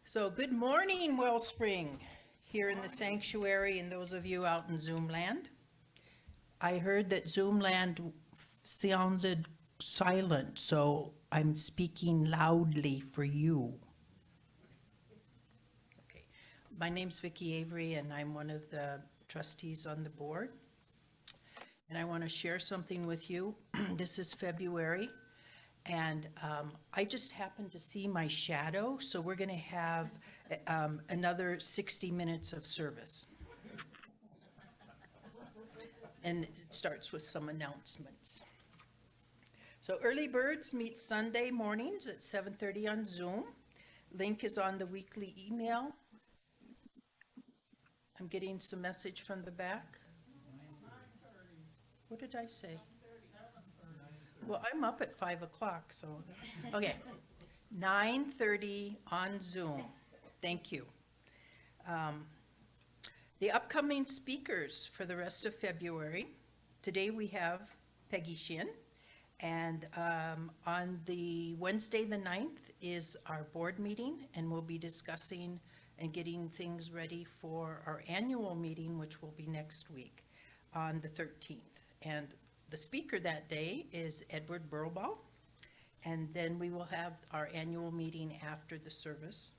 So good morning, Wellspring, here in the sanctuary and those of you out in Zoom land. I heard that Zoom land sounded silent, so I'm speaking loudly for you. Okay. My name's Vicki Avery, and I'm one of the trustees on the board. And I want to share something with you. This is February. And I just happened to see my shadow, so we're going to have another 60 minutes of service. And it starts with some announcements. So Early Birds meet Sunday mornings at 7:30 on Zoom. Link is on the weekly email. I'm getting some message from the back. What did I say? Well, I'm up at 5 o'clock, so, okay. 9:30 on Zoom. Thank you. The upcoming speakers for the rest of February. Today we have Peggy Shinn, and on the Wednesday the 9th is our board meeting, and we'll be discussing and getting things ready for our annual meeting, which will be next week on the 13th. And the speaker that day is Edward Burlbaugh, and then we will have our annual meeting after the service.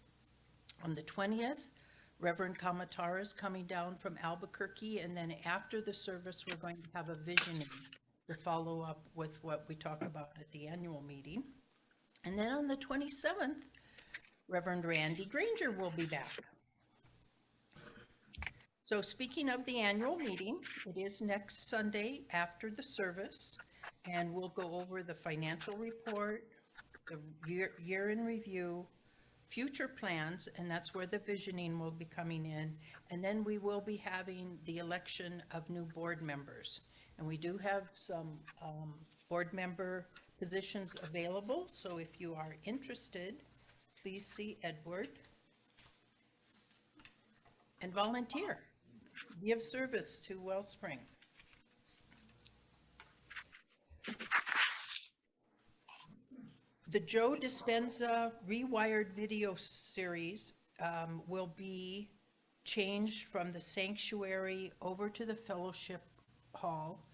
On the 20th, Reverend Kamatara is coming down from Albuquerque, and then after the service, we're going to have a visioning to follow up with what we talk about at the annual meeting. And then on the 27th, Reverend Randy Granger will be back. So speaking of the annual meeting, it is next Sunday after the service, and we'll go over the financial report, the year in review, future plans, and that's where the visioning will be coming in. And then we will be having the election of new board members. And we do have some board member positions available, so if you are interested, please see Edward and volunteer. Be of service to Wellspring. The Joe Dispenza Rewired video series will be changed from the sanctuary over to the fellowship hall,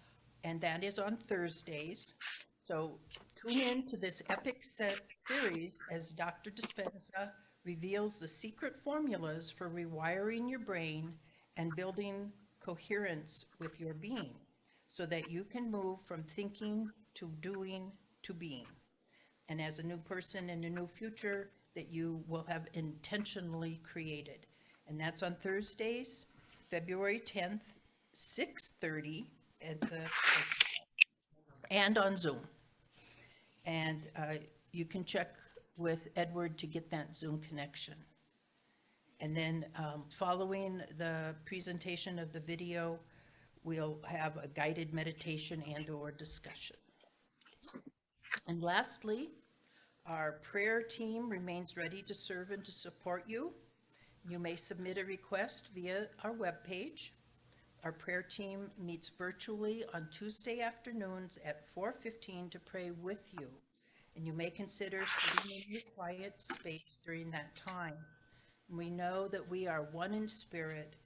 and that is on Thursdays. So tune in to this epic series as Dr. Dispenza reveals the secret formulas for rewiring your brain and building coherence with your being so that you can move from thinking to doing to being. And as a new person in a new future that you will have intentionally created. And that's on Thursdays, February 10th, 6:30 and on Zoom. And you can check with Edward to get that Zoom connection. And then following the presentation of the video, we'll have a guided meditation and/or discussion. And lastly, our prayer team remains ready to serve and to support you. You may submit a request via our webpage. Our prayer team meets virtually on Tuesday afternoons at 4:15 to pray with you. And you may consider sitting in your quiet space during that time. We know that we are one in spirit,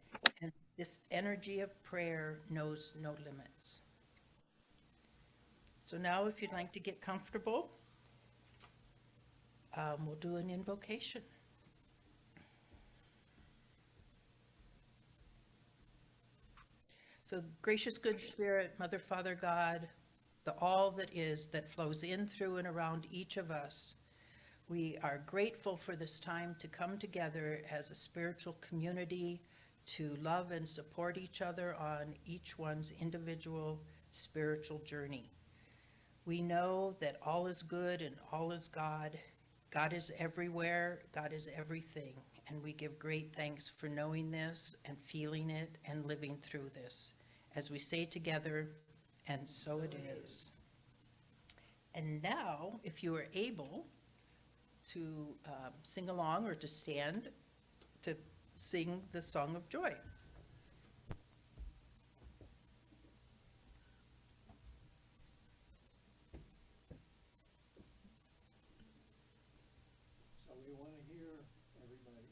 and this energy of prayer knows no limits. So now if you'd like to get comfortable, we'll do an invocation. So gracious good spirit, Mother, Father, God, the all that is, that flows in, through, and around each of us, we are grateful for this time to come together as a spiritual community to love and support each other on each one's individual spiritual journey. We know that all is good and all is God. God is everywhere, God is everything, and we give great thanks for knowing this and feeling it and living through this. As we say together, and so it is. And now, if you are able to sing along or to stand to sing the Song of Joy. So we want to hear everybody.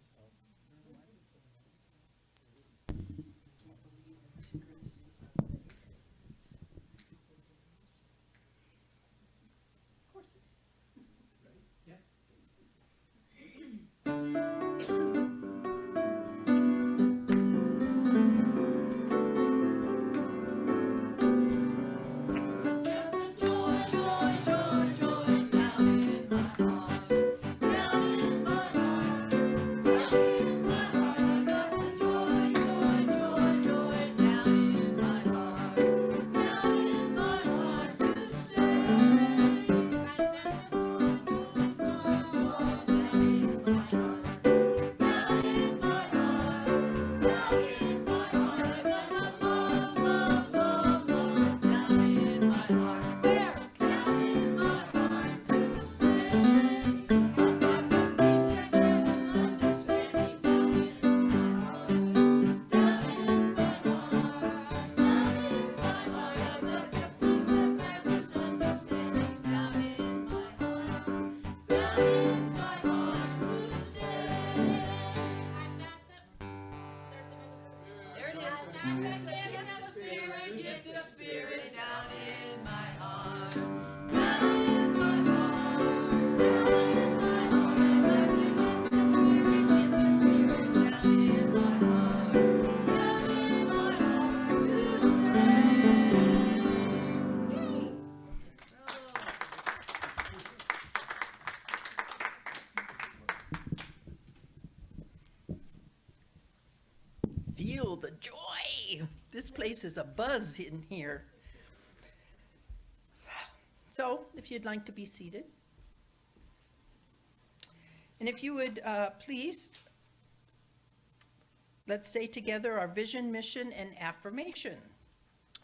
feel the joy. This place is a buzz in here. So if you'd like to be seated. And if you would please, let's say together our vision, mission, and affirmation.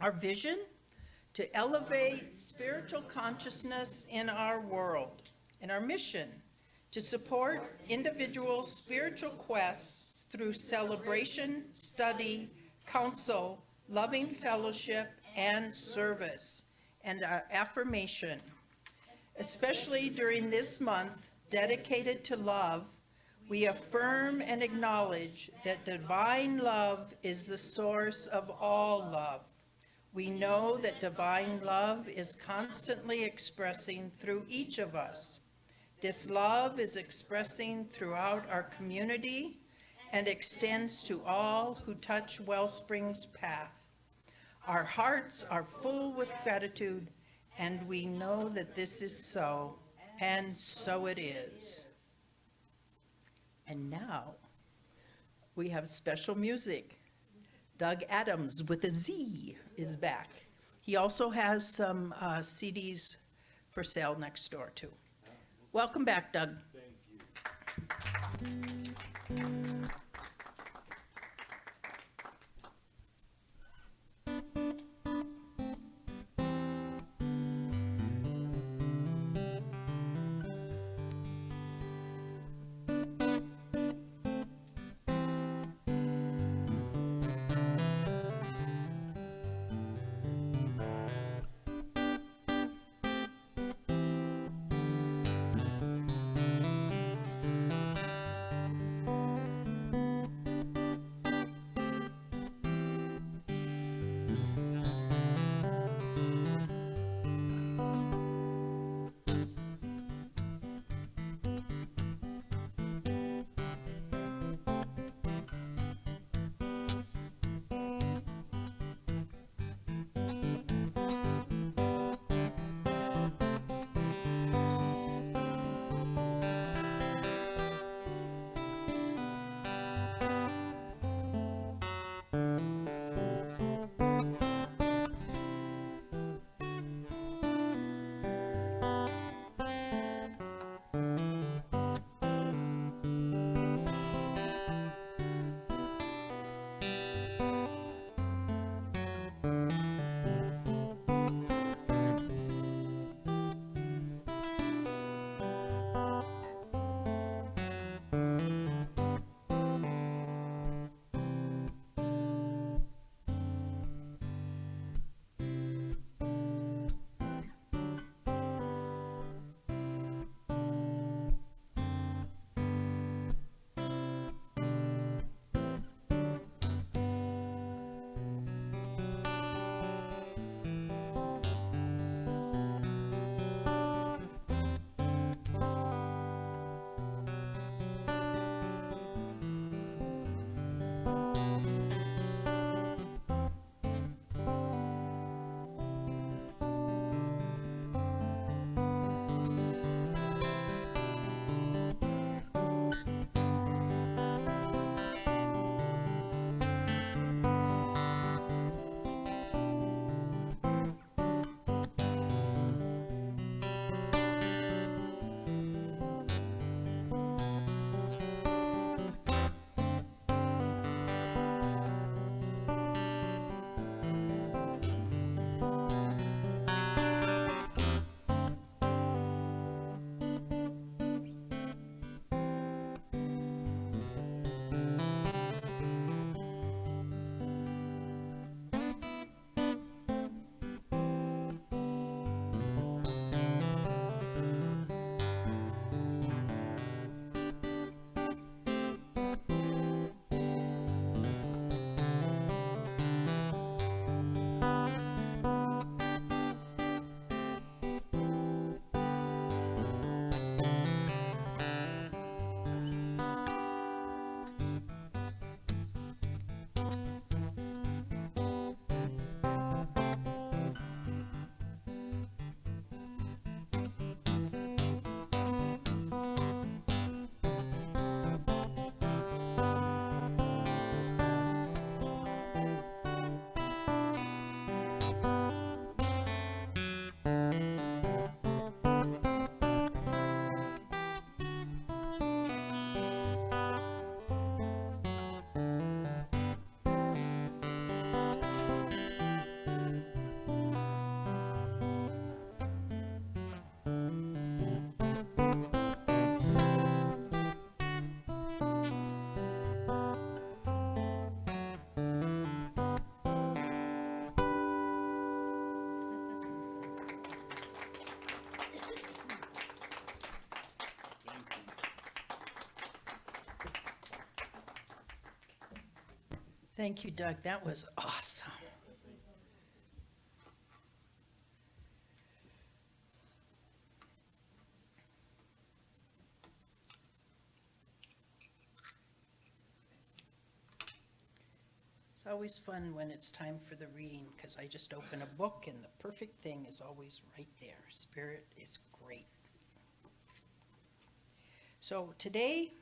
Our vision, to elevate spiritual consciousness in our world. And our mission, to support individual spiritual quests through celebration, study, counsel, loving fellowship, and service. And our affirmation, especially during this month dedicated to love, we affirm and acknowledge that divine love is the source of all love. We know that divine love is constantly expressing through each of us. This love is expressing throughout our community and extends to all who touch Wellspring's path. Our hearts are full with gratitude, and we know that this is so, and so it is. And now we have special music. Doug Adams with a Z is back. He also has some CDs for sale next door too. Welcome back, Doug. Thank you. Thank you, Doug. That was awesome. It's always fun when it's time for the reading because I just open a book and the perfect thing is always right there. Spirit is great. So today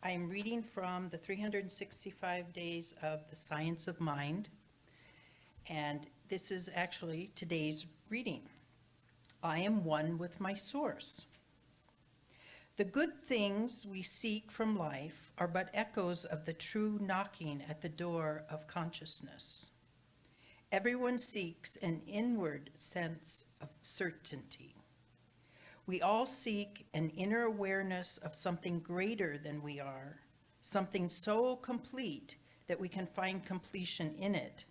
I'm reading from the 365 Days of the Science of Mind, and this is actually today's reading. I am one with my source. The good things we seek from life are but echoes of the true knocking at the door of consciousness. Everyone seeks an inward sense of certainty. We all seek an inner awareness of something greater than we are, something so complete that we can find completion in it,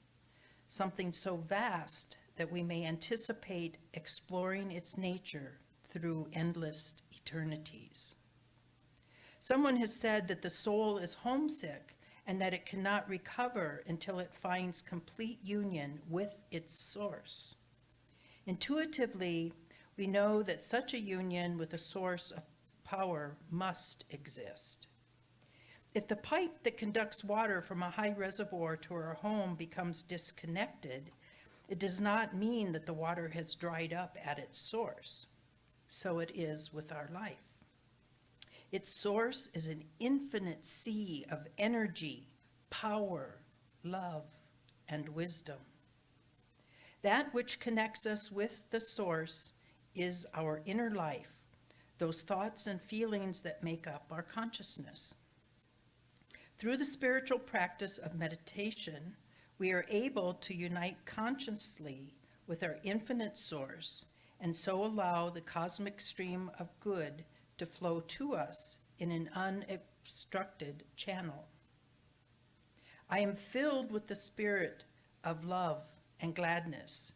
something so vast that we may anticipate exploring its nature through endless eternities. Someone has said that the soul is homesick and that it cannot recover until it finds complete union with its source. Intuitively, we know that such a union with a source of power must exist. If the pipe that conducts water from a high reservoir to our home becomes disconnected, it does not mean that the water has dried up at its source. So it is with our life. Its source is an infinite sea of energy, power, love, and wisdom. That which connects us with the source is our inner life, those thoughts and feelings that make up our consciousness. Through the spiritual practice of meditation, we are able to unite consciously with our infinite source and so allow the cosmic stream of good to flow to us in an unobstructed channel. I am filled with the spirit of love and gladness.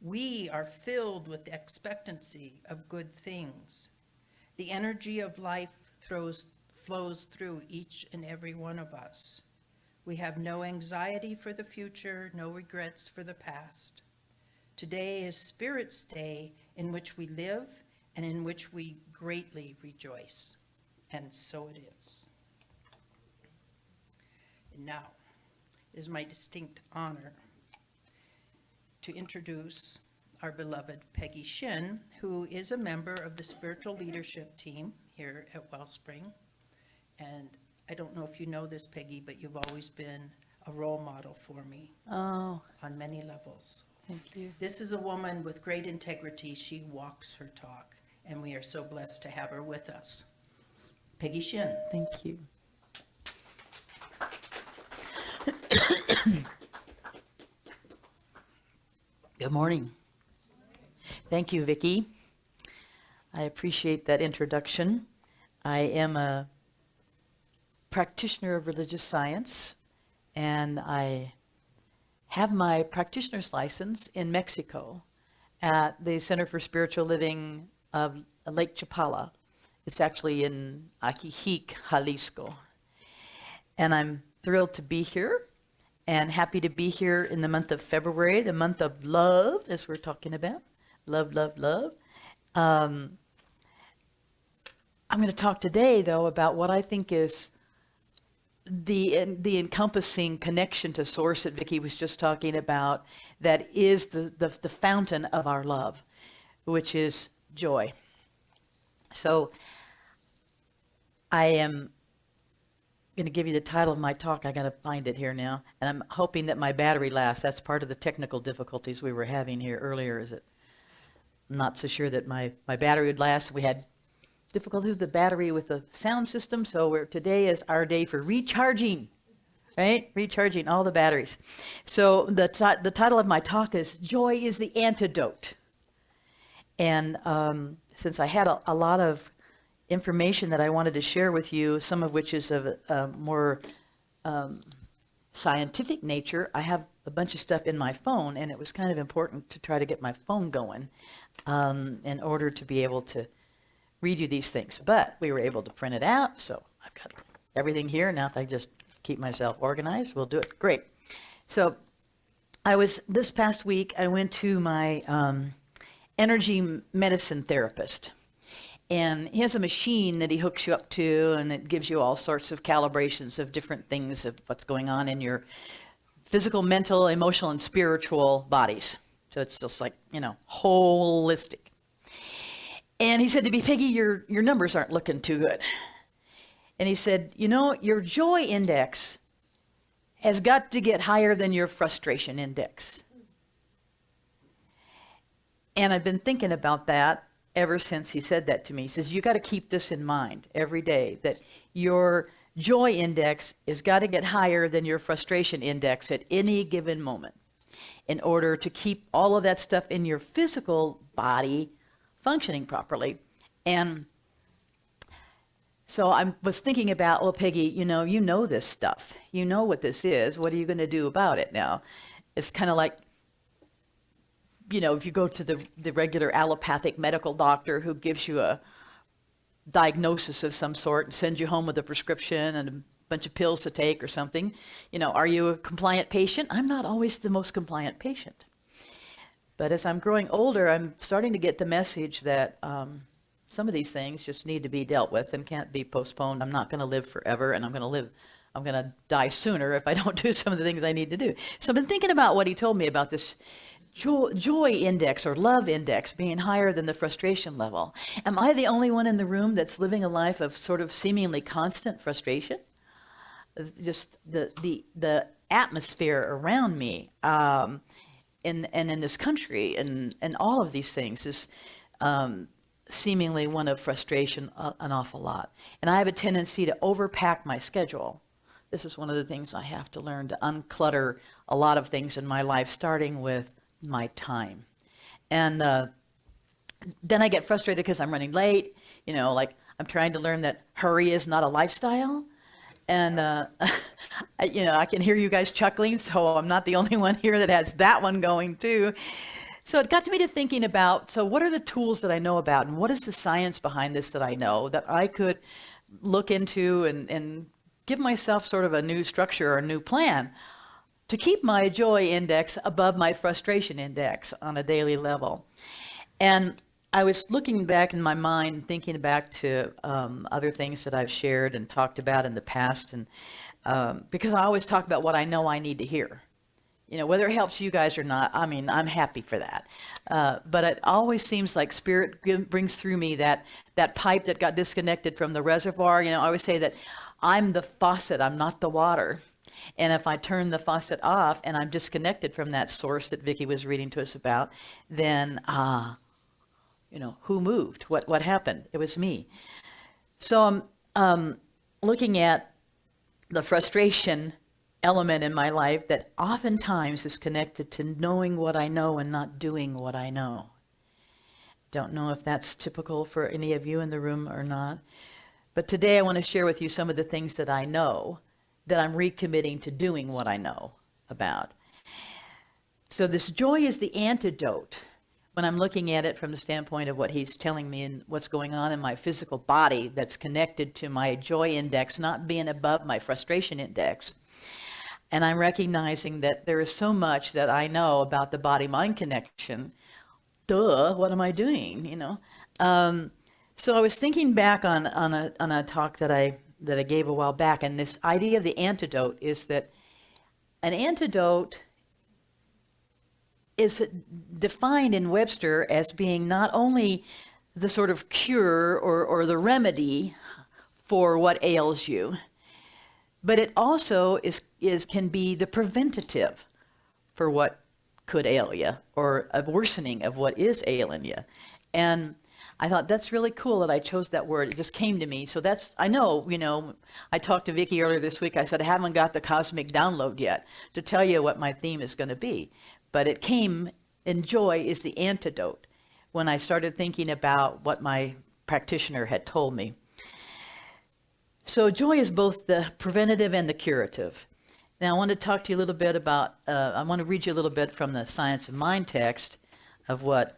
We are filled with the expectancy of good things. The energy of life flows through each and every one of us. We have no anxiety for the future, no regrets for the past. Today is Spirit's Day in which we live and in which we greatly rejoice. And so it is. And now, it is my distinct honor to introduce our beloved Peggy Shinn, who is a member of the spiritual leadership team here at Wellspring. And I don't know if you know this, Peggy, but you've always been a role model for me Oh, on many levels. thank you. This is a woman with great integrity. She walks her talk, and we are so blessed to have her with us. Peggy Shinn. Thank you. Good morning. Thank you, Vicki. I appreciate that introduction. I am a practitioner of religious science, and I have my practitioner's license in Mexico at the Center for Spiritual Living of Lake Chapala. It's actually in Ajijic, Jalisco. And I'm thrilled to be here and happy to be here in the month of February, the month of love, as we're talking about. Love, love, love. I'm going to talk today, though, about what I think is the encompassing connection to source that Vicki was just talking about, that is the fountain of our love, which is joy. So I am going to give you the title of my talk. I got to find it here now, and I'm hoping that my battery lasts. That's part of the technical difficulties we were having here earlier. Is it? I'm not so sure that my battery would last. We had difficulties with the battery with the sound system, so today is our day for recharging, right? Recharging all the batteries. So the title of my talk is Joy is the Antidote. And since I had a lot of information that I wanted to share with you, some of which is of a more scientific nature, I have a bunch of stuff in my phone, and it was kind of important to try to get my phone going in order to be able to read you these things. But we were able to print it out, so I've got everything here. Now if I just keep myself organized. We'll do it. Great. So this past week, I went to my energy medicine therapist. And he has a machine that he hooks you up to, and it gives you all sorts of calibrations of different things of what's going on in your physical, mental, emotional, and spiritual bodies. So it's just like, holistic. And he said to me, Peggy, your numbers aren't looking too good. And he said, your joy index has got to get higher than your frustration index. And I've been thinking about that ever since he said that to me. He says, you got to keep this in mind every day, that your joy index has got to get higher than your frustration index at any given moment in order to keep all of that stuff in your physical body functioning properly. And so I was thinking about, well, Peggy, you know this stuff. You know what this is. What are you going to do about it now? It's kind of like, if you go to the regular allopathic medical doctor who gives you a diagnosis of some sort and sends you home with a prescription and a bunch of pills to take or something, are you a compliant patient? I'm not always the most compliant patient. But as I'm growing older, I'm starting to get the message that some of these things just need to be dealt with and can't be postponed. I'm not going to live forever, and I'm going to die sooner if I don't do some of the things I need to do. So I've been thinking about what he told me about this joy index or love index being higher than the frustration level. Am I the only one in the room that's living a life of sort of seemingly constant frustration? Just the atmosphere around me and in this country and all of these things is seemingly one of frustration an awful lot. And I have a tendency to overpack my schedule. This is one of the things I have to learn, to unclutter a lot of things in my life, starting with my time. And then I get frustrated because I'm running late. Like I'm trying to learn that hurry is not a lifestyle. And, I can hear you guys chuckling, so I'm not the only one here that has that one going too. So it got me to thinking about, so what are the tools that I know about, and what is the science behind this that I know that I could look into and give myself sort of a new structure or a new plan to keep my joy index above my frustration index on a daily level. And I was looking back in my mind, thinking back to other things that I've shared and talked about in the past, and because I always talk about what I know I need to hear. Whether it helps you guys or not, I'm happy for that. But it always seems like Spirit brings through me that pipe that got disconnected from the reservoir. I always say that I'm the faucet, I'm not the water. And if I turn the faucet off and I'm disconnected from that source that Vicki was reading to us about, then, who moved? What happened? It was me. So I'm looking at the frustration element in my life that oftentimes is connected to knowing what I know and not doing what I know. Don't know if that's typical for any of you in the room or not. But today I want to share with you some of the things that I know that I'm recommitting to doing what I know about. So this joy is the antidote when I'm looking at it from the standpoint of what he's telling me and what's going on in my physical body that's connected to my joy index not being above my frustration index. And I'm recognizing that there is so much that I know about the body-mind connection. Duh, what am I doing, So I was thinking back on a talk that I gave a while back, and this idea of the antidote is that an antidote is defined in Webster as being not only the sort of cure or the remedy for what ails you, but it also can be the preventative for what could ail you, or a worsening of what is ailing you. And I thought that's really cool that I chose that word. It just came to me. So I know, I talked to Vicki earlier this week. I said, I haven't got the cosmic download yet to tell you what my theme is going to be. But it came, and joy is the antidote, when I started thinking about what my practitioner had told me. So joy is both the preventative and the curative. Now I want to talk to you a little bit about, I want to read you a little bit from the Science of Mind text of what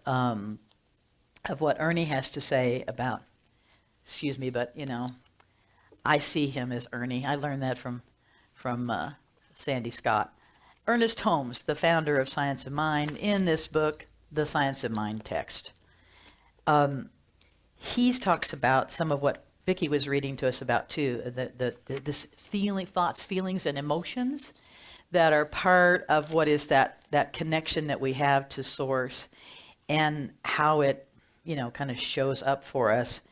Ernie has to say about, excuse me, but I see him as Ernie. I learned that from from Sandy Scott. Ernest Holmes, the founder of Science of Mind, in this book, The Science of Mind text, he talks about some of what Vicki was reading to us about too, this thoughts, feelings, and emotions that are part of what is that connection that we have to Source, and how it, kind of shows up for us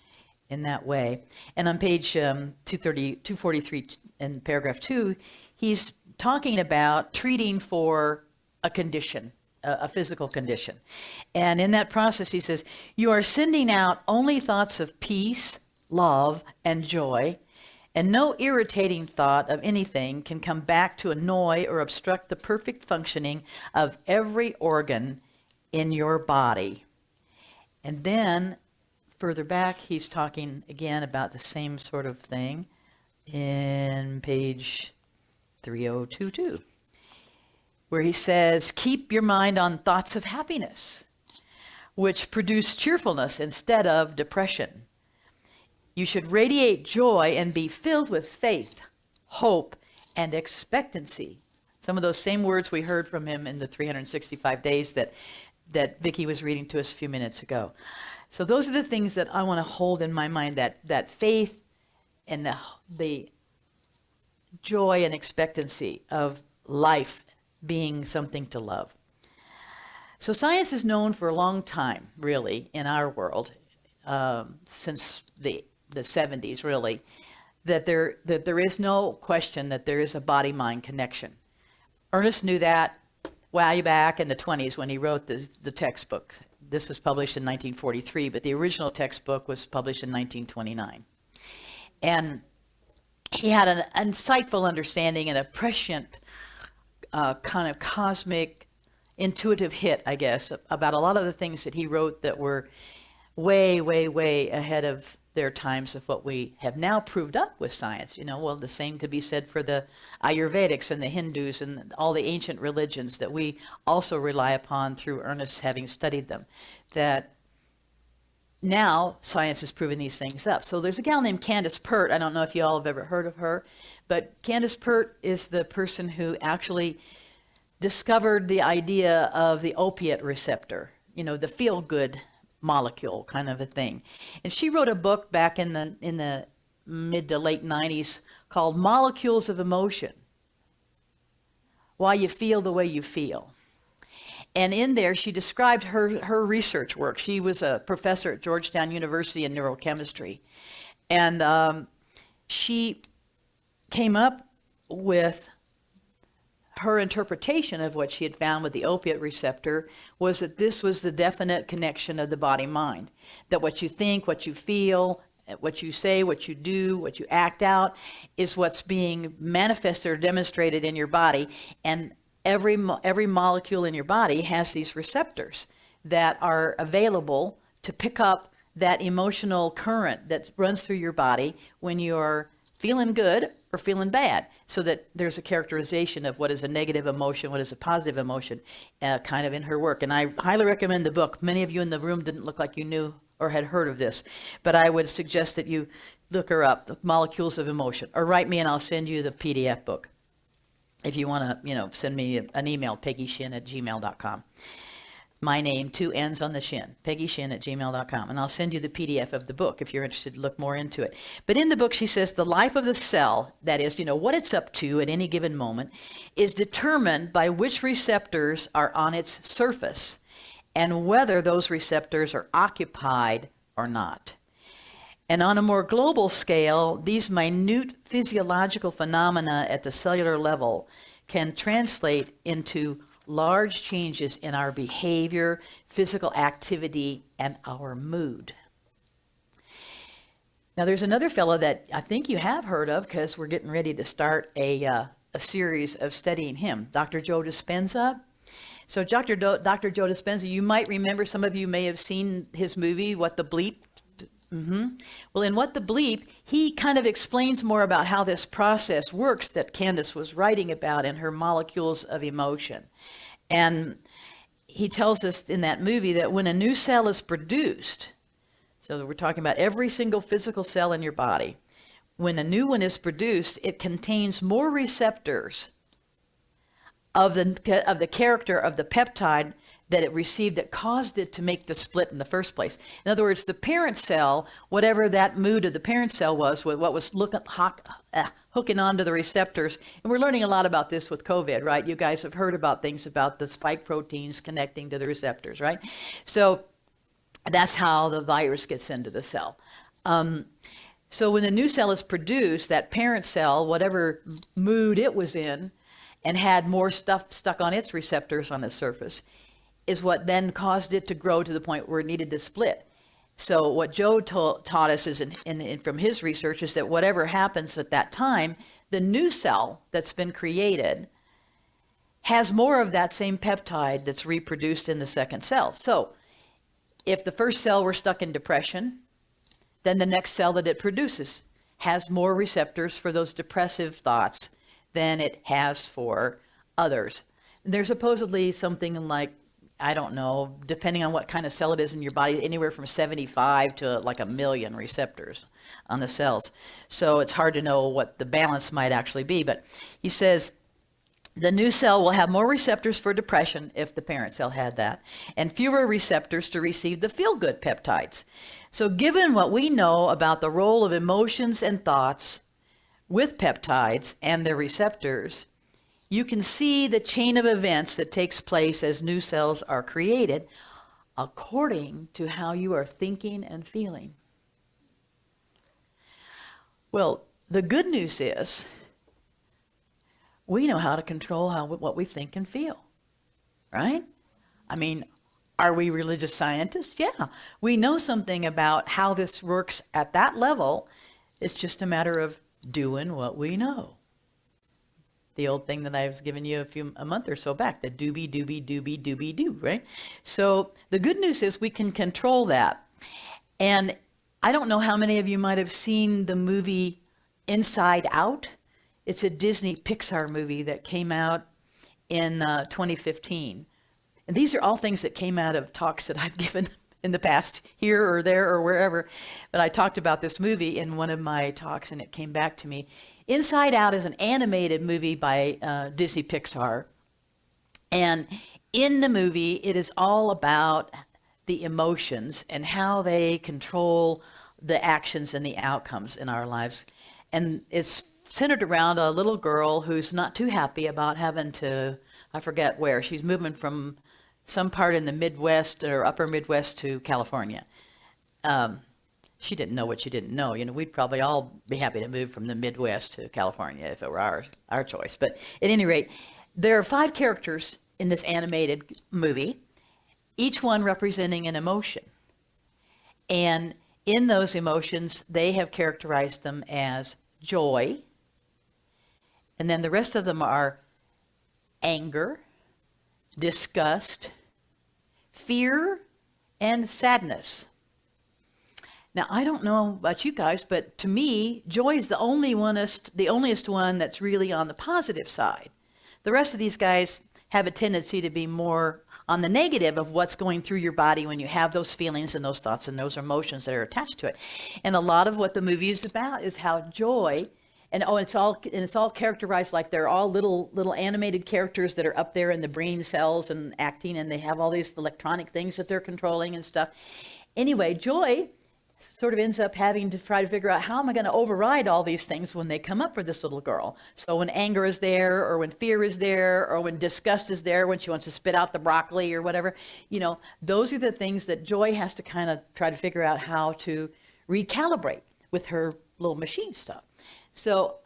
in that way. And on page 243 in paragraph 2, he's talking about treating for a condition, a physical condition. And in that process, he says, you are sending out only thoughts of peace, love, and joy, and no irritating thought of anything can come back to annoy or obstruct the perfect functioning of every organ in your body. And then further back, he's talking again about the same sort of thing in page 3022, where he says, keep your mind on thoughts of happiness, which produce cheerfulness instead of depression. You should radiate joy and be filled with faith, hope, and expectancy. Some of those same words we heard from him in the 365 days that Vicki was reading to us a few minutes ago. So those are the things that I want to hold in my mind, that faith and the joy and expectancy of life being something to love. So science is known for a long time, really, in our world, since the 70s, really, that there is no question that there is a body-mind connection. Ernest knew that way back in the 20s when he wrote the textbook. This was published in 1943, but the original textbook was published in 1929. And he had an insightful understanding and a prescient kind of cosmic intuitive hit, I guess, about a lot of the things that he wrote that were way, way, way ahead of their times of what we have now proved up with science. Well, the same could be said for the Ayurvedics and the Hindus and all the ancient religions that we also rely upon through Ernest having studied them, that now science has proven these things up. So there's a gal named Candace Pert. I don't know if you all have ever heard of her, but Candace Pert is the person who actually discovered the idea of the opiate receptor, the feel-good molecule kind of a thing. And she wrote a book back in the mid to late 90s called Molecules of Emotion, Why You Feel the Way You Feel. And in there, she described her research work. She was a professor at Georgetown University in neurochemistry. And she came up with her interpretation of what she had found with the opiate receptor was that this was the definite connection of the body-mind. That what you think, what you feel, what you say, what you do, what you act out is what's being manifested or demonstrated in your body. And every molecule in your body has these receptors that are available to pick up that emotional current that runs through your body when you're feeling good or feeling bad, so that there's a characterization of what is a negative emotion, what is a positive emotion, kind of in her work. And I highly recommend the book. Many of you in the room didn't look like you knew or had heard of this, but I would suggest that you look her up, The Molecules of Emotion, or write me and I'll send you the PDF book. If you want to, send me an email, PeggyShinn@gmail.com. My name, 2 N's on the Shin, PeggyShinn@gmail.com. And I'll send you the PDF of the book if you're interested to look more into it. But in the book, she says the life of the cell, that is, what it's up to at any given moment, is determined by which receptors are on its surface and whether those receptors are occupied or not. And on a more global scale, these minute physiological phenomena at the cellular level can translate into large changes in our behavior, physical activity, and our mood. Now, there's another fellow that I think you have heard of because we're getting ready to start a series of studying him, Dr. Joe Dispenza. So Dr. Joe Dispenza, you might remember, some of you may have seen his movie, What the Bleep. Well, in What the Bleep, he kind of explains more about how this process works that Candace was writing about in her Molecules of Emotion. And he tells us in that movie that when a new cell is produced, so we're talking about every single physical cell in your body, when a new one is produced, it contains more receptors of the character of the peptide that it received that caused it to make the split in the first place. In other words, the parent cell, whatever that mood of the parent cell was, with what was hooking onto the receptors, and we're learning a lot about this with COVID, right? You guys have heard about things about the spike proteins connecting to the receptors, right? So that's how the virus gets into the cell. So when the new cell is produced, that parent cell, whatever mood it was in, and had more stuff stuck on its receptors on the surface, is what then caused it to grow to the point where it needed to split. So what Joe taught us is, from his research, is that whatever happens at that time, the new cell that's been created has more of that same peptide that's reproduced in the second cell. So if the first cell were stuck in depression, then the next cell that it produces has more receptors for those depressive thoughts than it has for others. There's supposedly something like, I don't know, depending on what kind of cell it is in your body, anywhere from 75 to like 1 million receptors on the cells. So it's hard to know what the balance might actually be. But he says the new cell will have more receptors for depression, if the parent cell had that, and fewer receptors to receive the feel-good peptides. So given what we know about the role of emotions and thoughts with peptides and their receptors, you can see the chain of events that takes place as new cells are created according to how you are thinking and feeling. Well, the good news is we know how to control what we think and feel, right? I mean, are we religious scientists? Yeah. We know something about how this works at that level. It's just a matter of doing what we know. The old thing that I was giving you a month or so back, the doobie, doobie, doobie, doobie, doo, right? So the good news is we can control that. And I don't know how many of you might have seen the movie Inside Out. It's a Disney Pixar movie that came out in 2015. And these are all things that came out of talks that I've given in the past, here or there or wherever. But I talked about this movie in one of my talks, and it came back to me. Inside Out is an animated movie by Disney Pixar. And in the movie, it is all about the emotions and how they control the actions and the outcomes in our lives. And it's centered around a little girl who's not too happy about having to, I forget where, she's moving from some part in the Midwest or upper Midwest to California. She didn't know what she didn't know. You know, we'd probably all be happy to move from the Midwest to California if it were our choice. But at any rate, there are 5 characters in this animated movie, each one representing an emotion. And in those emotions, they have characterized them as joy. And then the rest of them are anger, disgust, fear, and sadness. Now, I don't know about you guys, but to me, joy is the onlyest one that's really on the positive side. The rest of these guys have a tendency to be more on the negative of what's going through your body when you have those feelings and those thoughts and those emotions that are attached to it. And a lot of what the movie is about is how joy, and it's all characterized like they're all little animated characters that are up there in the brain cells and acting, and they have all these electronic things that they're controlling and stuff. Anyway, joy sort of ends up having to try to figure out, how am I going to override all these things when they come up for this little girl? So when anger is there, or when fear is there, or when disgust is there, when she wants to spit out the broccoli or whatever, you know, those are the things that Joy has to kind of try to figure out how to recalibrate with her little machine stuff. So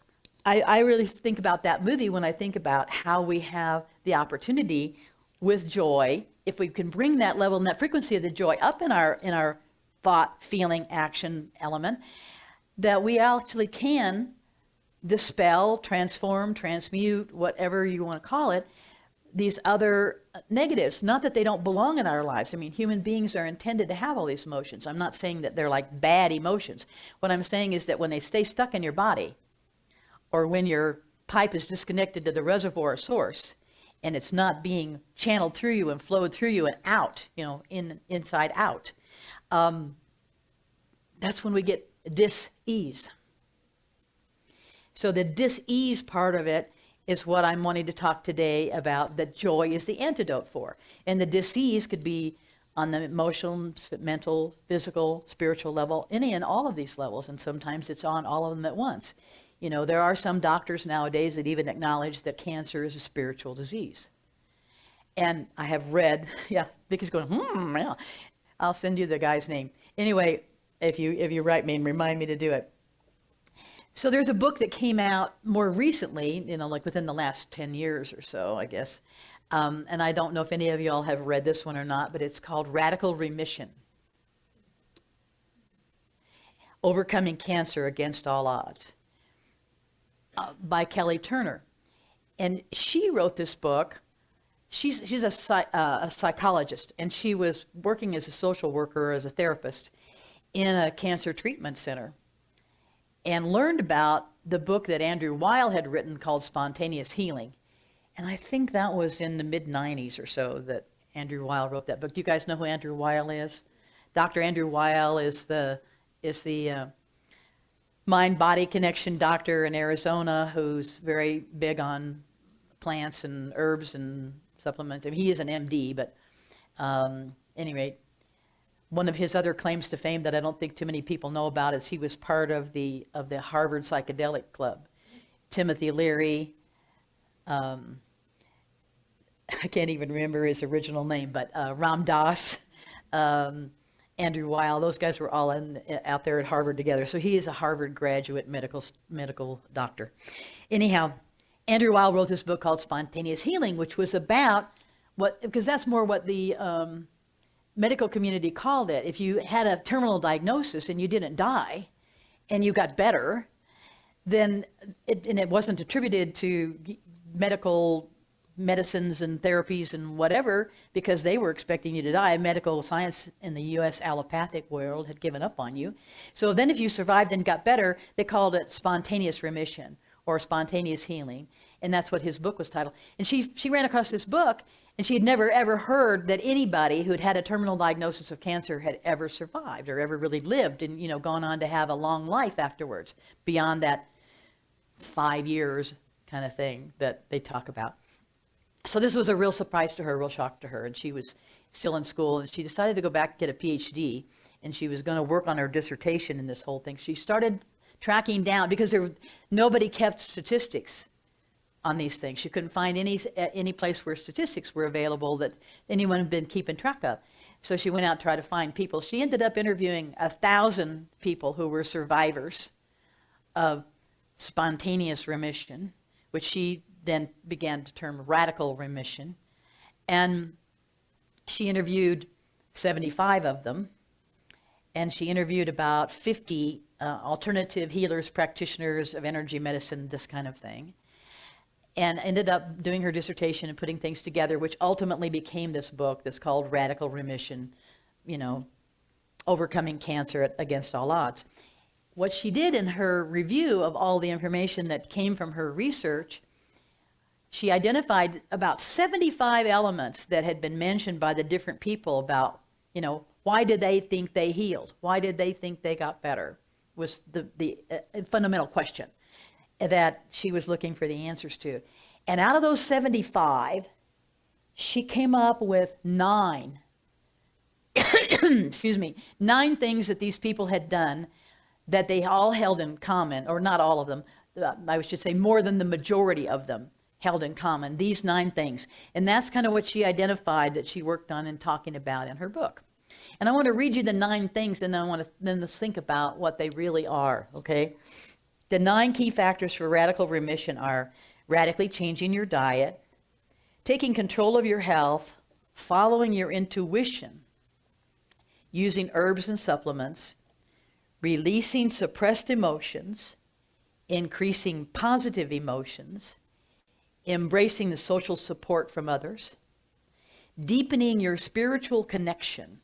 I really think about that movie when I think about how we have the opportunity with joy, if we can bring that level and that frequency of the joy up in our thought, feeling, action element, that we actually can dispel, transform, transmute, whatever you want to call it, these other negatives. Not that they don't belong in our lives. I mean, human beings are intended to have all these emotions. I'm not saying that they're like bad emotions. What I'm saying is that when they stay stuck in your body, or when your pipe is disconnected to the reservoir source, and it's not being channeled through you and flowed through you and out, you know, inside out, that's when we get dis-ease. So the dis-ease part of it is what I'm wanting to talk today about, that joy is the antidote for. And the dis-ease could be on the emotional, mental, physical, spiritual level, any and all of these levels, and sometimes it's on all of them at once. You know, there are some doctors nowadays that even acknowledge that cancer is a spiritual disease. And I have read, yeah, Vicky's going, yeah. I'll send you the guy's name. Anyway, if you write me and remind me to do it. So there's a book that came out more recently, you know, like within the last 10 years or so, I guess. And I don't know if any of y'all have read this one or not, but it's called Radical Remission: Overcoming Cancer Against All Odds, by Kelly Turner. And she wrote this book. She's a psychologist, and she was working as a social worker, as a therapist in a cancer treatment center, and learned about the book that Andrew Weil had written called Spontaneous Healing. And I think that was in the mid-90s or so that Andrew Weil wrote that book. Do you guys know who Andrew Weil is? Dr. Andrew Weil is the mind-body connection doctor in Arizona who's very big on plants and herbs and supplements. I mean, he is an MD, but anyway, one of his other claims to fame that I don't think too many people know about is he was part of the Harvard Psychedelic Club. Timothy Leary, I can't even remember his original name, but Ram Dass, Andrew Weil, those guys were all out there at Harvard together. So he is a Harvard graduate medical doctor. Anyhow, Andrew Weil wrote this book called Spontaneous Healing, which was about because that's more what the medical community called it. If you had a terminal diagnosis and you didn't die and you got better, then it wasn't attributed to medicines and therapies and whatever, because they were expecting you to die. Medical science in the U.S. allopathic world had given up on you. So then if you survived and got better, they called it spontaneous remission or spontaneous healing. And that's what his book was titled. And she ran across this book, and she had never ever heard that anybody who'd had a terminal diagnosis of cancer had ever survived or ever really lived and, you know, gone on to have a long life afterwards, beyond that 5 years kind of thing that they talk about. So this was a real surprise to her, a real shock to her. And she was still in school, and she decided to go back and get a PhD, and she was going to work on her dissertation in this whole thing. She started tracking down, because nobody kept statistics on these things. She couldn't find any place where statistics were available that anyone had been keeping track of. So she went out to try to find people. She ended up interviewing 1,000 people who were survivors of spontaneous remission, which she then began to term radical remission. And she interviewed 75 of them, and she interviewed about 50 alternative healers, practitioners of energy medicine, this kind of thing, and ended up doing her dissertation and putting things together, which ultimately became this book that's called Radical Remission, you know, Overcoming Cancer Against All Odds. What she did in her review of all the information that came from her research, she identified about 75 elements that had been mentioned by the different people about, you know, why did they think they healed? Why did they think they got better? Was the fundamental question that she was looking for the answers to. And out of those 75, she came up with 9, excuse me, 9 things that these people had done that they all held in common, or not all of them, I should say more than the majority of them held in common, these 9 things. And that's kind of what she identified that she worked on and talking about in her book. And I want to read you the 9 things, and I want to then think about what they really are, okay? The 9 key factors for radical remission are radically changing your diet, taking control of your health, following your intuition, using herbs and supplements, releasing suppressed emotions, increasing positive emotions, embracing the social support from others, deepening your spiritual connection,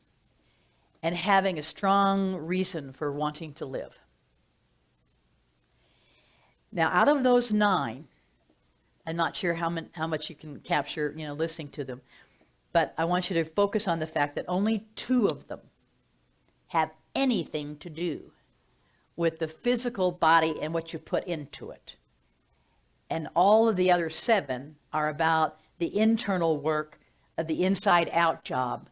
and having a strong reason for wanting to live. Now, out of those 9, I'm not sure how much you can capture, you know, listening to them, but I want you to focus on the fact that only 2 of them have anything to do with the physical body and what you put into it. And all of the other 7 are about the internal work of the inside out job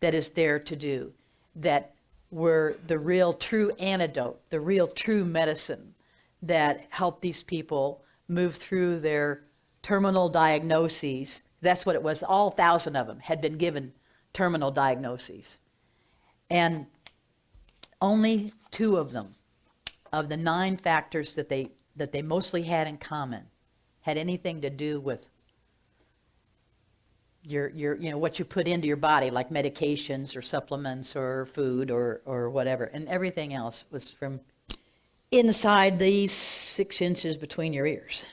that is there to do, that were the real true antidote, the real true medicine that helped these people move through their terminal diagnoses. That's what it was. All 1,000 of them had been given terminal diagnoses. And only 2 of them, of the 9 factors that they mostly had in common, had anything to do with your what you put into your body, like medications or supplements or food or whatever. And everything else was from inside these 6 inches between your ears.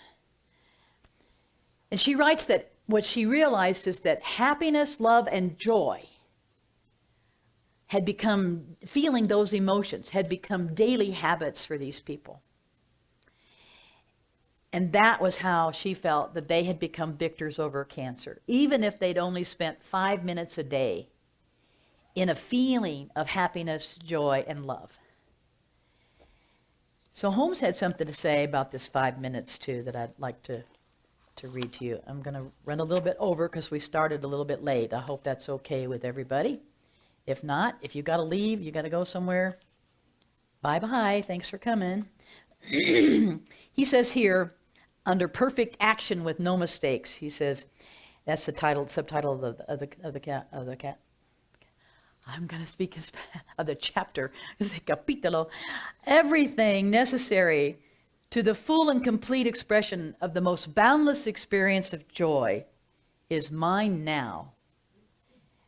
And she writes that what she realized is that happiness, love, and joy had become, feeling those emotions had become daily habits for these people. And that was how she felt that they had become victors over cancer, even if they'd only spent 5 minutes a day in a feeling of happiness, joy, and love. So Holmes had something to say about this 5 minutes too that I'd like to read to you. I'm going to run a little bit over because we started a little bit late. I hope that's okay with everybody. If not, if you got to leave, you got to go somewhere, bye-bye, thanks for coming. He says here, under perfect action with no mistakes, he says, that's the subtitle of the cat. I'm going to speak of the chapter, capítulo. Everything necessary to the full and complete expression of the most boundless experience of joy is mine now.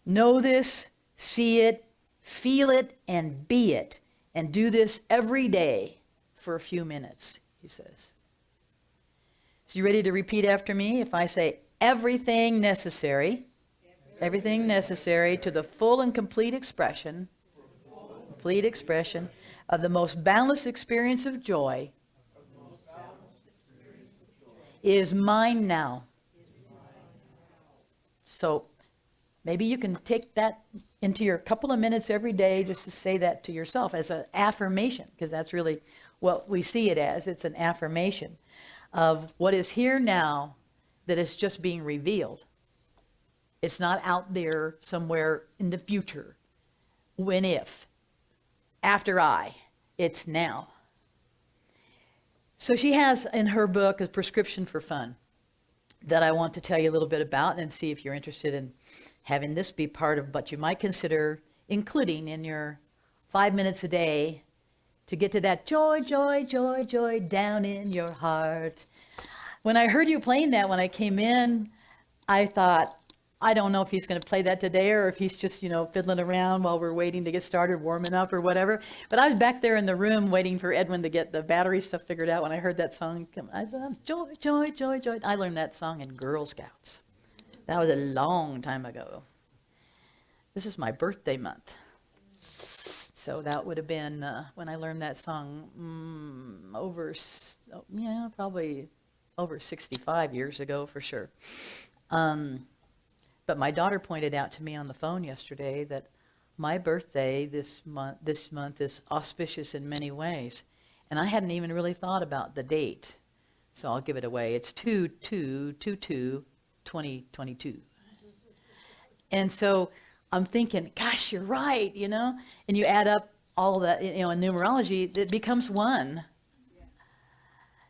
Know this, see it, feel it, and be it. And do this every day for a few minutes, he says. So you ready to repeat after me? If I say everything necessary to the full and complete expression of the most boundless experience of joy is mine now. So maybe you can take that into your couple of minutes every day just to say that to yourself as an affirmation, because that's really what we see it as. It's an affirmation of what is here now that is just being revealed. It's not out there somewhere in the future, when, if, after I, it's now. So she has in her book a prescription for fun that I want to tell you a little bit about and see if you're interested in having this be part of what you might consider including in your 5 minutes a day to get to that joy, joy, joy, joy down in your heart. When I heard you playing that when I came in, I thought, I don't know if he's going to play that today or if he's just, fiddling around while we're waiting to get started, warming up or whatever. But I was back there in the room waiting for Edwin to get the battery stuff figured out when I heard that song. I thought, joy, joy, joy, joy. I learned that song in Girl Scouts. That was a long time ago. This is my birthday month. So that would have been when I learned that song probably over 65 years ago for sure. But my daughter pointed out to me on the phone yesterday that my birthday this month is auspicious in many ways. And I hadn't even really thought about the date. So I'll give it away. It's 2/2/2022. And so I'm thinking, gosh, you're right, And you add up all of that, in numerology, it becomes 1.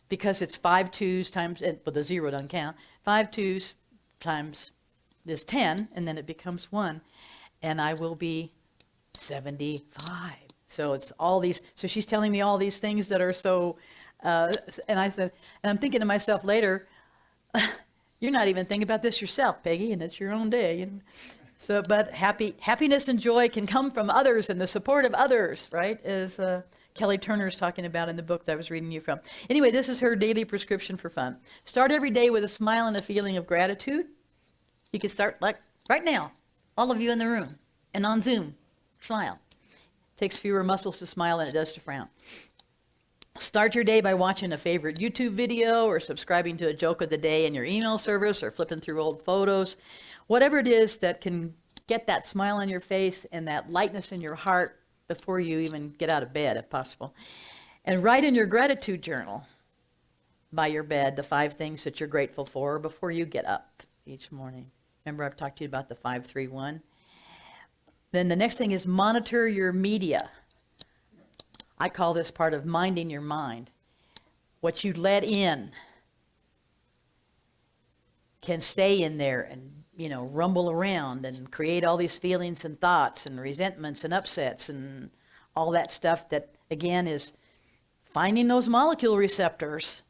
Because it's 5 2s times, but the 0 doesn't count, 5 2s times this 10, and then it becomes 1. And I will be 75. So it's all these, so she's telling me all these things that are so, and I said, and I'm thinking to myself later, you're not even thinking about this yourself, Peggy, and it's your own day. So, but happiness and joy can come from others and the support of others, right? As Kelly Turner's talking about in the book that I was reading you from. Anyway, this is her daily prescription for fun. Start every day with a smile and a feeling of gratitude. You can start like right now, all of you in the room and on Zoom, smile. Takes fewer muscles to smile than it does to frown. Start your day by watching a favorite YouTube video or subscribing to a joke of the day in your email service or flipping through old photos. Whatever it is that can get that smile on your face and that lightness in your heart before you even get out of bed, if possible. And write in your gratitude journal by your bed the 5 things that you're grateful for before you get up each morning. Remember, I've talked to you about the 5-3-1. Then the next thing is monitor your media. I call this part of minding your mind. What you let in can stay in there and, rumble around and create all these feelings and thoughts and resentments and upsets and all that stuff that, again, is finding those molecule receptors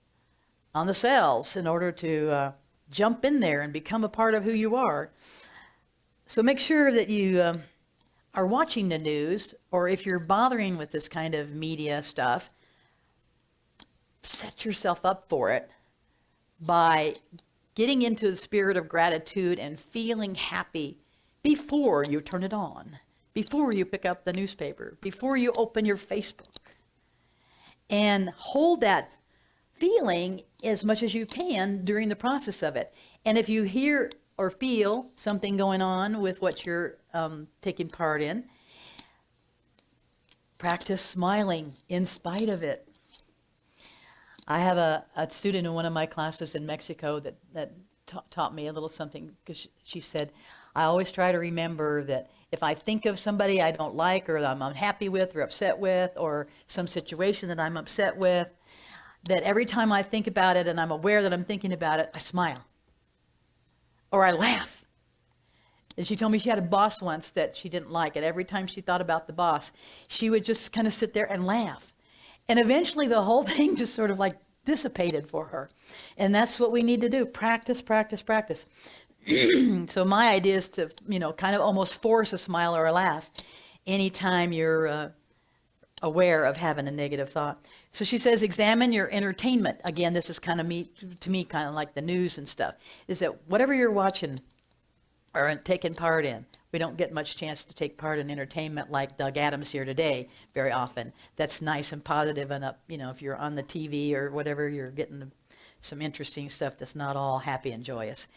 on the cells in order to jump in there and become a part of who you are. So make sure that you are watching the news, or if you're bothering with this kind of media stuff, set yourself up for it by getting into the spirit of gratitude and feeling happy before you turn it on, before you pick up the newspaper, before you open your Facebook. And hold that feeling as much as you can during the process of it. And if you hear or feel something going on with what you're taking part in, practice smiling in spite of it. I have a student in one of my classes in Mexico that taught me a little something, because she said, I always try to remember that if I think of somebody I don't like, or that I'm unhappy with or upset with, or some situation that I'm upset with, that every time I think about it and I'm aware that I'm thinking about it, I smile or I laugh. And she told me she had a boss once that she didn't like, and every time she thought about the boss, she would just kind of sit there and laugh. And eventually the whole thing just sort of like dissipated for her. And that's what we need to do. Practice, practice, practice. So my idea is to, kind of almost force a smile or a laugh anytime you're aware of having a negative thought. So she says, examine your entertainment. Again, this is kind of to me, kind of like the news and stuff, is that whatever you're watching or taking part in, we don't get much chance to take part in entertainment like Doug Adams here today very often. That's nice and positive and up, if you're on the TV or whatever, you're getting some interesting stuff that's not all happy and joyous.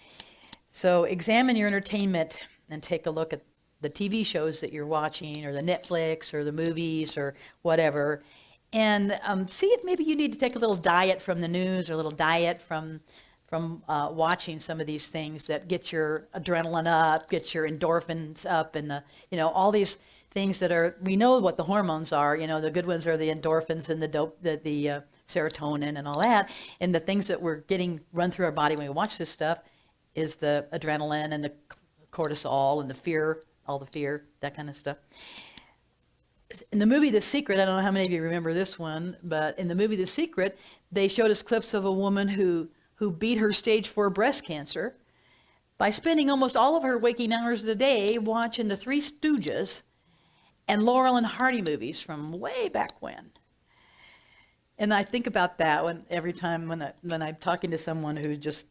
So examine your entertainment and take a look at the TV shows that you're watching, or the Netflix or the movies or whatever, and see if maybe you need to take a little diet from the news, or a little diet from watching some of these things that get your adrenaline up, get your endorphins up, and all these things that are, we know what the hormones are. The good ones are the endorphins and the serotonin and all that, and the things that we're getting run through our body when we watch this stuff is the adrenaline and the cortisol and the fear, all the fear, that kind of stuff. In the movie The Secret, I don't know how many of you remember this one, but in the movie The Secret, they showed us clips of a woman who beat her stage 4 breast cancer by spending almost all of her waking hours of the day watching the Three Stooges and Laurel and Hardy movies from way back when. And I think about that every time when I'm talking to someone who just,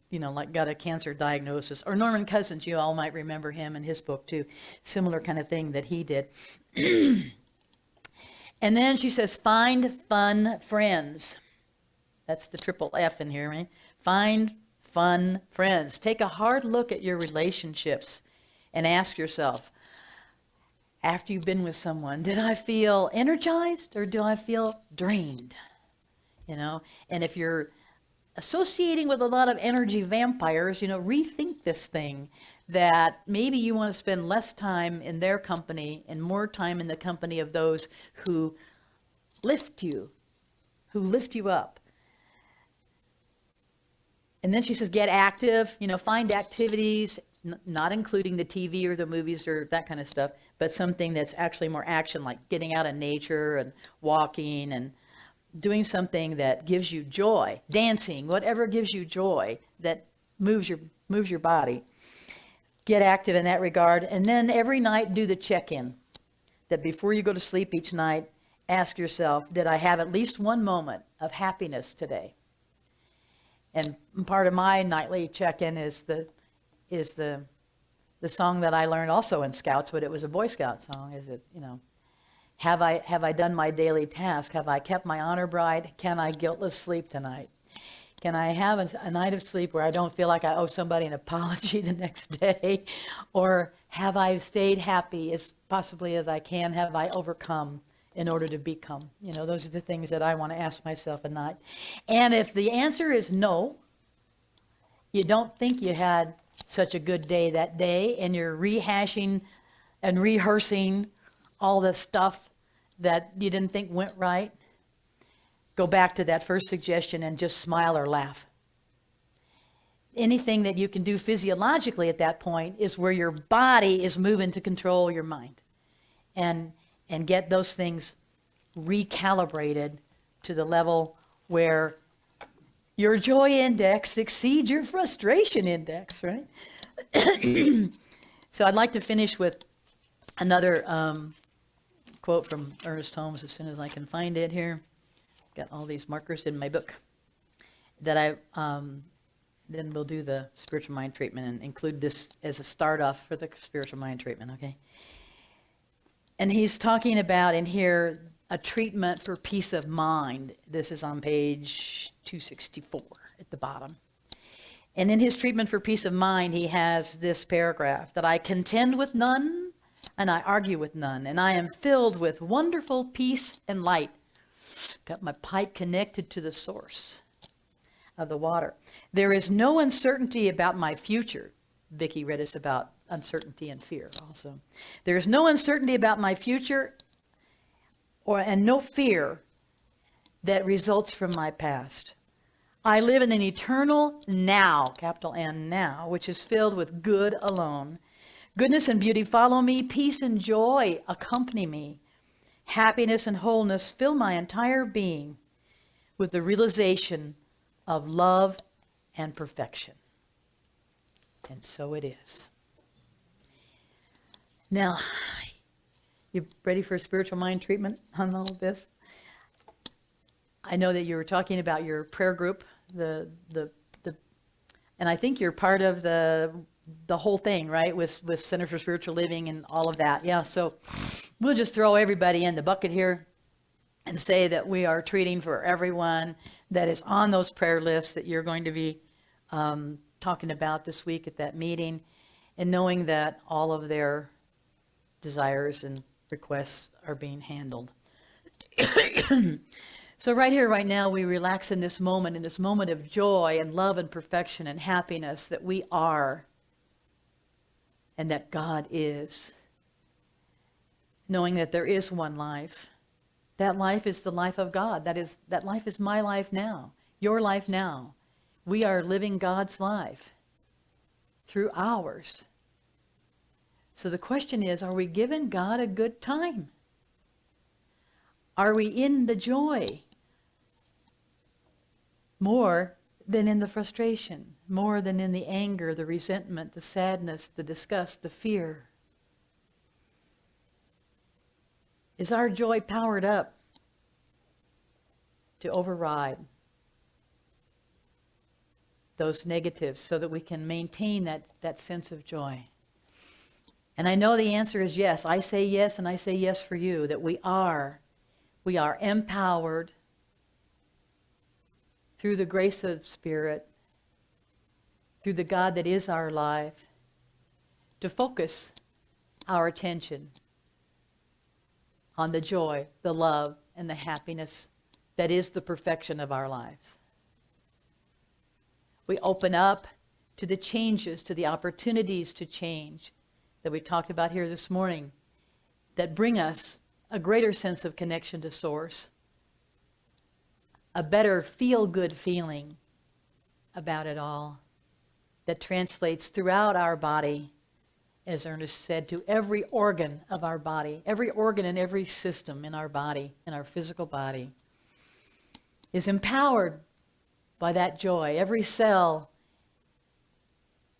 got a cancer diagnosis, or Norman Cousins, you all might remember him and his book too, similar kind of thing that he did. And then she says, find fun friends. That's the triple F in here, right? Find fun friends. Take a hard look at your relationships and ask yourself, after you've been with someone, did I feel energized or do I feel drained? And if you're associating with a lot of energy vampires, rethink this thing, that maybe you want to spend less time in their company and more time in the company of those who lift you up. And then she says, get active, find activities, not including the TV or the movies or that kind of stuff, but something that's actually more action, like getting out in nature and walking and doing something that gives you joy, dancing, whatever gives you joy, that moves your body. Get active in that regard. And then every night do the check-in, that before you go to sleep each night, ask yourself, did I have at least one moment of happiness today? And part of my nightly check-in is the song that I learned also in Scouts, but it was a Boy Scout song. Have I done my daily task? Have I kept my honor bride? Can I guiltless sleep tonight? Can I have a night of sleep where I don't feel like I owe somebody an apology the next day? Or have I stayed happy as possibly as I can? Have I overcome in order to become? Those are the things that I want to ask myself at night. And if the answer is no, you don't think you had such a good day that day, and you're rehashing and rehearsing all the stuff that you didn't think went right, go back to that first suggestion and just smile or laugh. Anything that you can do physiologically at that point is where your body is moving to control your mind and get those things recalibrated to the level where your joy index exceeds your frustration index, right? So I'd like to finish with another quote from Ernest Holmes as soon as I can find it here. Got all these markers in my book that then we'll do the spiritual mind treatment and include this as a start off for the spiritual mind treatment, okay? And he's talking about in here a treatment for peace of mind. This is on page 264 at the bottom. And in his treatment for peace of mind, he has this paragraph that I contend with none and I argue with none, and I am filled with wonderful peace and light. Got my pipe connected to the source of the water. There is no uncertainty about my future. Vicki read us about uncertainty and fear also. There is no uncertainty about my future and no fear that results from my past. I live in an eternal now, capital N now, which is filled with good alone. Goodness and beauty follow me. Peace and joy accompany me. Happiness and wholeness fill my entire being with the realization of love and perfection. And so it is. Now, you ready for a spiritual mind treatment on all of this? I know that you were talking about your prayer group, and I think you're part of the whole thing, right? With Center for Spiritual Living and all of that. Yeah, so we'll just throw everybody in the bucket here and say that we are treating for everyone that is on those prayer lists that you're going to be talking about this week at that meeting, and knowing that all of their desires and requests are being handled. So right here, right now, we relax in this moment of joy and love and perfection and happiness that we are and that God is. Knowing that there is one life. That life is the life of God. That life is my life now, your life now. We are living God's life through ours. So the question is, are we giving God a good time? Are we in the joy more than in the frustration, more than in the anger, the resentment, the sadness, the disgust, the fear? Is our joy powered up to override those negatives so that we can maintain that sense of joy? And I know the answer is yes. I say yes, and I say yes for you, that we are empowered through the grace of Spirit, through the God that is our life, to focus our attention on the joy, the love, and the happiness that is the perfection of our lives. We open up to the changes, to the opportunities to change that we talked about here this morning, that bring us a greater sense of connection to Source, a better feel-good feeling about it all, that translates throughout our body, as Ernest said, to every organ of our body, every organ and every system in our body, in our physical body, is empowered by that joy. Every cell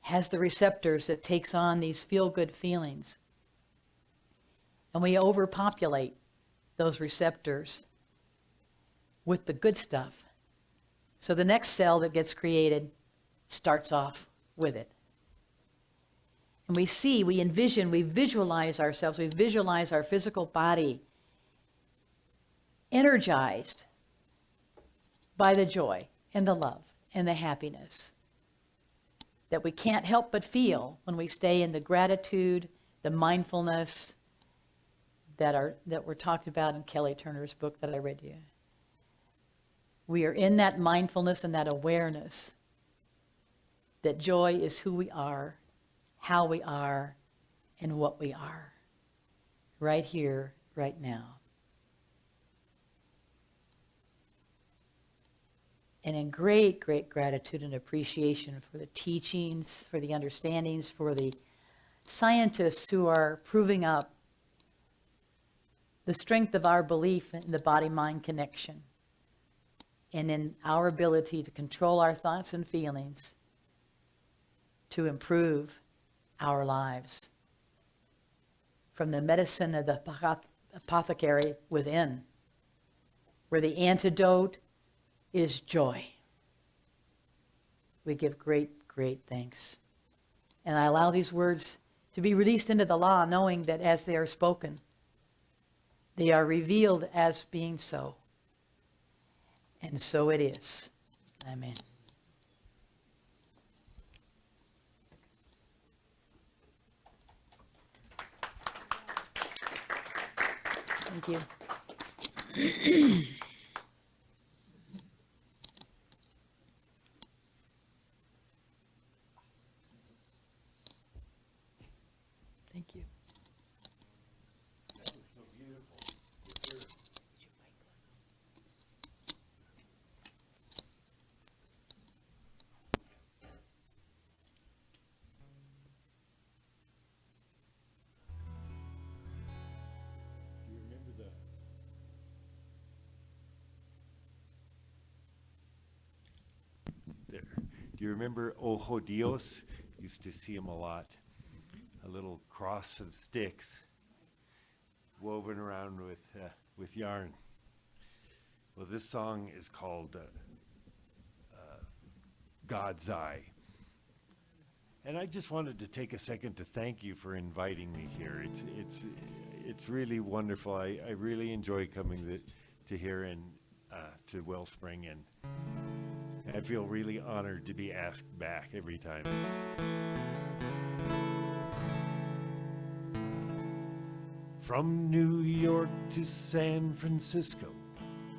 has the receptors that takes on these feel-good feelings. And we overpopulate those receptors with the good stuff. So the next cell that gets created starts off with it. And we see, we envision, we visualize ourselves, we visualize our physical body energized by the joy and the love and the happiness that we can't help but feel when we stay in the gratitude, the mindfulness, that were talked about in Kelly Turner's book that I read you. We are in that mindfulness and that awareness that joy is who we are, how we are, and what we are, right here, right now. And in great, great gratitude and appreciation for the teachings, for the understandings, for the scientists who are proving up the strength of our belief in the body-mind connection and in our ability to control our thoughts and feelings to improve our lives. From the medicine of the apothecary within, where the antidote is joy. We give great, great thanks. And I allow these words to be released into the law, knowing that as they are spoken, they are revealed as being so. And so it is. Amen. Thank you. Thank you. That was so beautiful. Good job. Do you remember there? Do you remember Ojo Dios? Used to see him a lot. A little cross of sticks woven around with yarn. Well, this song is called God's Eye. And I just wanted to take a second to thank you for inviting me here. It's really wonderful. I really enjoy coming to here and to Wellspring, and I feel really honored to be asked back every time. From New York to San Francisco,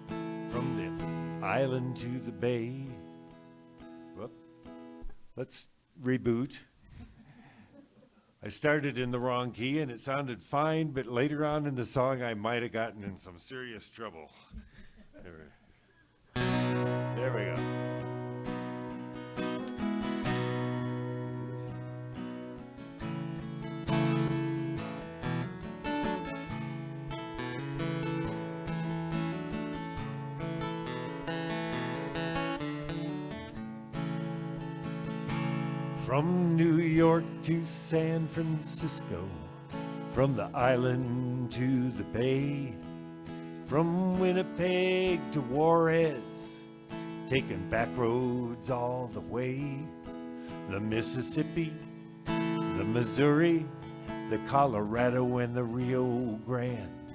from the island to the bay. Whoop. Let's reboot. I started in the wrong key and it sounded fine, but later on in the song I might have gotten in some serious trouble. There we go. From New York to San Francisco, from the island to the bay, from Winnipeg to Juarez, taking back roads all the way. The Mississippi, the Missouri, the Colorado and the Rio Grande.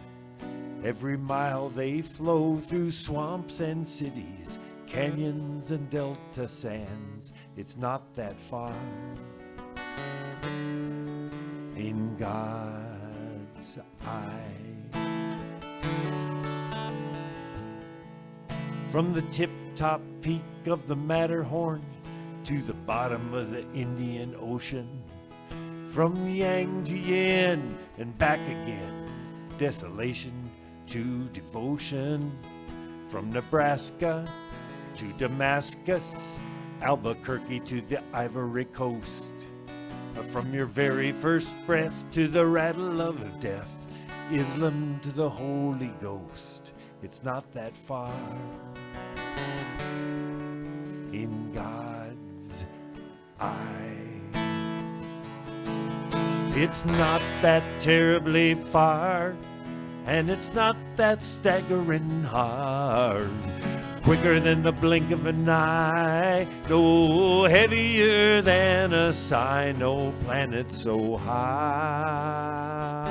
Every mile they flow through swamps and cities, canyons and delta sands. It's not that far in God's eye. From the tip-top peak of the Matterhorn to the bottom of the Indian Ocean, from Yang to Yen and back again, desolation to devotion. From Nebraska to Damascus, Albuquerque to the Ivory Coast. From your very first breath to the rattle of death, Islam to the Holy Ghost. It's not that far in God's eye. It's not that terribly far, and it's not that staggering hard. Quicker than the blink of an eye, no heavier than a sigh, no planet so high.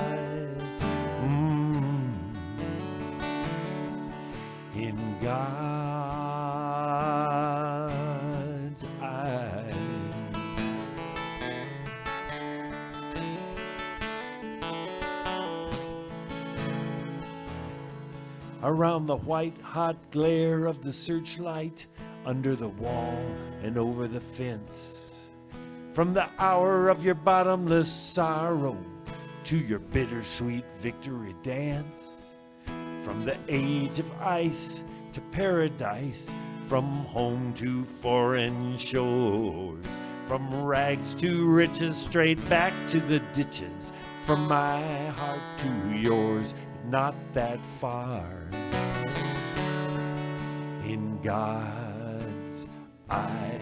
In God's eye. around the white hot glare of the searchlight, under the wall and over the fence. From the hour of your bottomless sorrow to your bittersweet victory dance. From the age of ice to paradise, from home to foreign shores. From rags to riches, straight back to the ditches. From my heart to yours, not that far. In God's eye.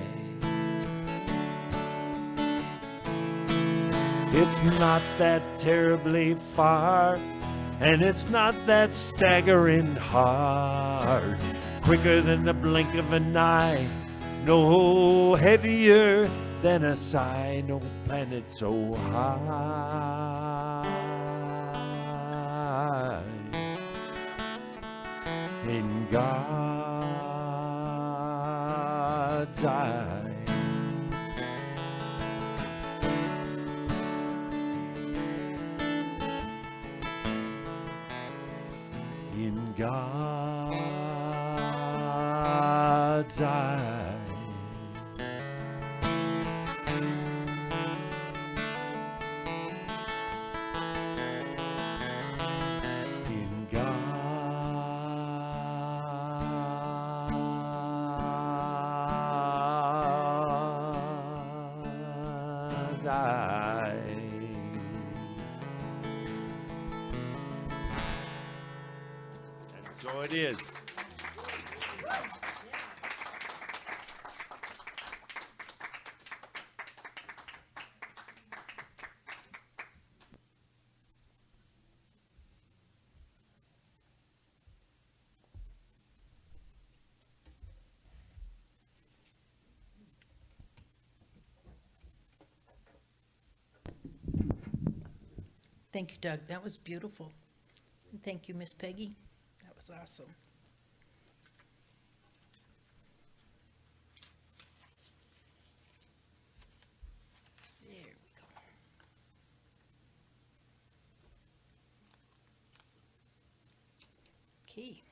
It's not that terribly far, and it's not that staggering hard. Quicker than the blink of an eye, no heavier than a sigh, no planet so high. In God's eye. In God's eye. In God's eye. And so it is. Thank you, Doug. That was beautiful. And thank you, Miss Peggy. That was awesome. There we go. Okay.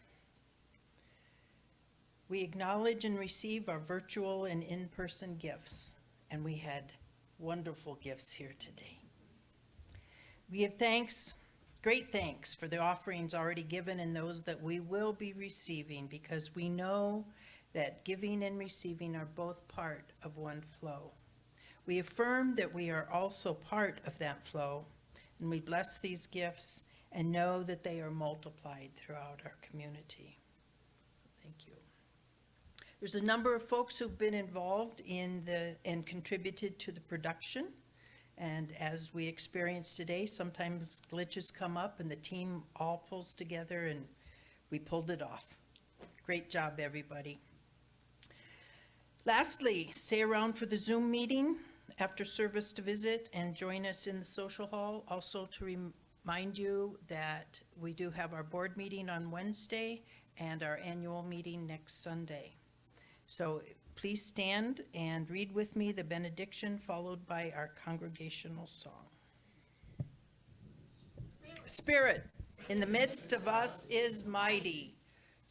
We acknowledge and receive our virtual and in-person gifts, and we had wonderful gifts here today. We give thanks, great thanks for the offerings already given and those that we will be receiving, because we know that giving and receiving are both part of one flow. We affirm that we are also part of that flow, and we bless these gifts and know that they are multiplied throughout our community. So thank you. There's a number of folks who've been involved and contributed to the production. And as we experienced today, sometimes glitches come up and the team all pulls together and we pulled it off. Great job, everybody. Lastly, stay around for the Zoom meeting after service to visit and join us in the social hall. Also to remind you that we do have our board meeting on Wednesday and our annual meeting next Sunday. So please stand and read with me the benediction, followed by our congregational song. Spirit in the midst of us is mighty.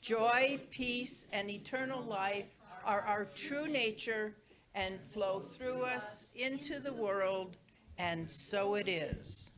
Joy, peace, and eternal life are our true nature and flow through us into the world, and so it is.